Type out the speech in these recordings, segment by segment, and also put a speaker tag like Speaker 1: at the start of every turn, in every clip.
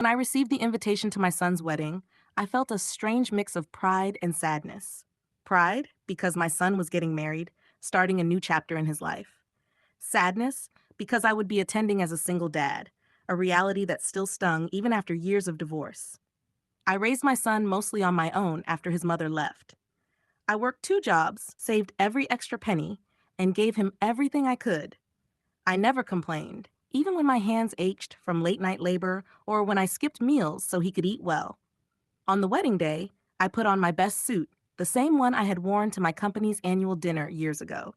Speaker 1: When I received the invitation to my son's wedding, I felt a strange mix of pride and sadness. Pride, because my son was getting married, starting a new chapter in his life. Sadness, because I would be attending as a single dad, a reality that still stung even after years of divorce. I raised my son mostly on my own after his mother left. I worked two jobs, saved every extra penny, and gave him everything I could. I never complained, even when my hands ached from late night labor or when I skipped meals so he could eat well. On the wedding day, I put on my best suit, the same one I had worn to my company's annual dinner years ago.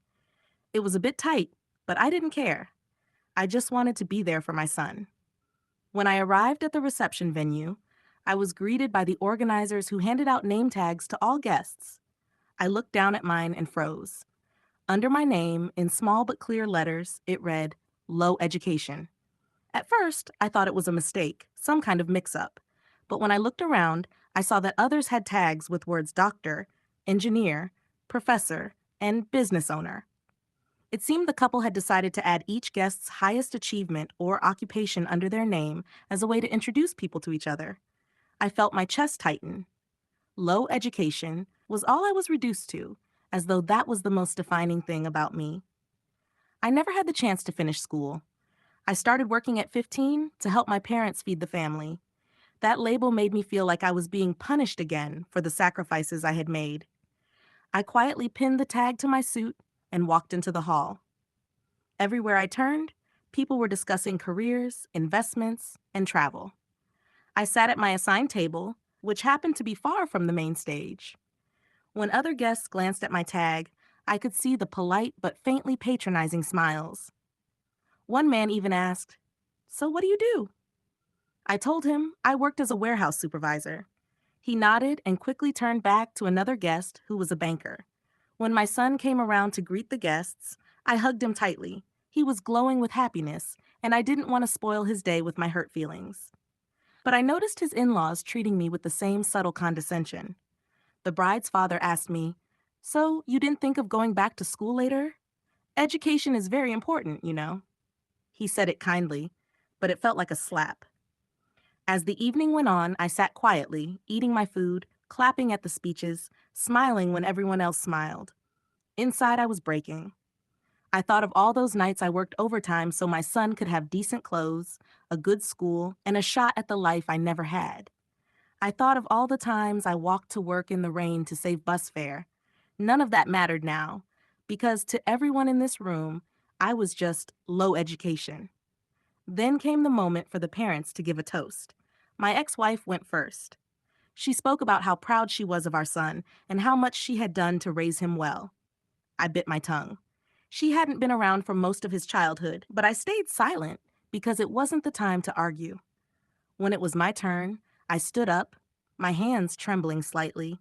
Speaker 1: It was a bit tight, but I didn't care. I just wanted to be there for my son. When I arrived at the reception venue, I was greeted by the organizers who handed out name tags to all guests. I looked down at mine and froze. Under my name, in small but clear letters, it read, Low Education. At first, I thought it was a mistake, some kind of mix-up. But when I looked around, I saw that others had tags with words doctor, engineer, professor, and business owner. It seemed the couple had decided to add each guest's highest achievement or occupation under their name as a way to introduce people to each other. I felt my chest tighten. Low education was all I was reduced to, as though that was the most defining thing about me. I never had the chance to finish school. I started working at 15 to help my parents feed the family. That label made me feel like I was being punished again for the sacrifices I had made. I quietly pinned the tag to my suit and walked into the hall. Everywhere I turned, people were discussing careers, investments, and travel. I sat at my assigned table, which happened to be far from the main stage. When other guests glanced at my tag, I could see the polite but faintly patronizing smiles. One man even asked, "So what do you do?" I told him I worked as a warehouse supervisor. He nodded and quickly turned back to another guest who was a banker. When my son came around to greet the guests, I hugged him tightly. He was glowing with happiness, and I didn't want to spoil his day with my hurt feelings. But I noticed his in-laws treating me with the same subtle condescension. The bride's father asked me, "So you didn't think of going back to school later? Education is very important, you know." He said it kindly, but it felt like a slap. As the evening went on, I sat quietly, eating my food, clapping at the speeches, smiling when everyone else smiled. Inside, I was breaking. I thought of all those nights I worked overtime so my son could have decent clothes, a good school, and a shot at the life I never had. I thought of all the times I walked to work in the rain to save bus fare. None of that mattered now, because to everyone in this room, I was just low education. Then came the moment for the parents to give a toast. My ex-wife went first. She spoke about how proud she was of our son and how much she had done to raise him well. I bit my tongue. She hadn't been around for most of his childhood, but I stayed silent because it wasn't the time to argue. When it was my turn, I stood up, my hands trembling slightly.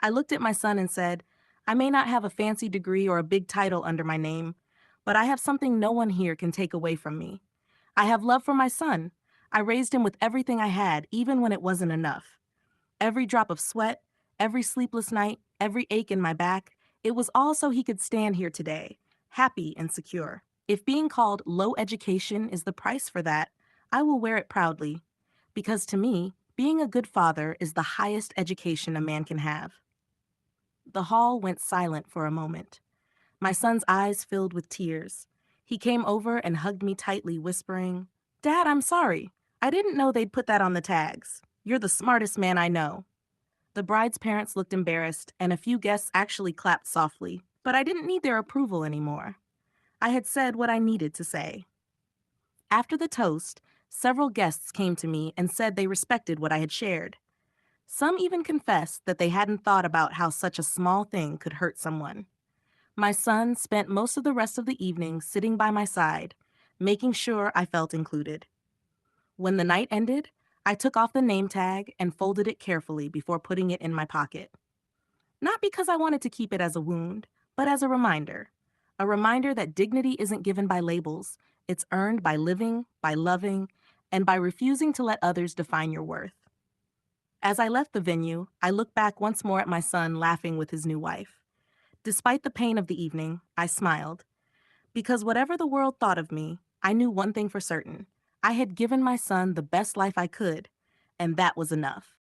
Speaker 1: I looked at my son and said, "I may not have a fancy degree or a big title under my name, but I have something no one here can take away from me. I have love for my son. I raised him with everything I had, even when it wasn't enough. Every drop of sweat, every sleepless night, every ache in my back, it was all so he could stand here today, happy and secure. If being called low education is the price for that, I will wear it proudly, because to me, being a good father is the highest education a man can have." The hall went silent for a moment. My son's eyes filled with tears. He came over and hugged me tightly, whispering, "Dad, I'm sorry. I didn't know they'd put that on the tags. You're the smartest man I know." The bride's parents looked embarrassed, and a few guests actually clapped softly, but I didn't need their approval anymore. I had said what I needed to say. After the toast, several guests came to me and said they respected what I had shared. Some even confessed that they hadn't thought about how such a small thing could hurt someone. My son spent most of the rest of the evening sitting by my side, making sure I felt included. When the night ended, I took off the name tag and folded it carefully before putting it in my pocket. Not because I wanted to keep it as a wound, but as a reminder. A reminder that dignity isn't given by labels, it's earned by living, by loving, and by refusing to let others define your worth. As I left the venue, I looked back once more at my son laughing with his new wife. Despite the pain of the evening, I smiled. Because whatever the world thought of me, I knew one thing for certain. I had given my son the best life I could, and that was enough.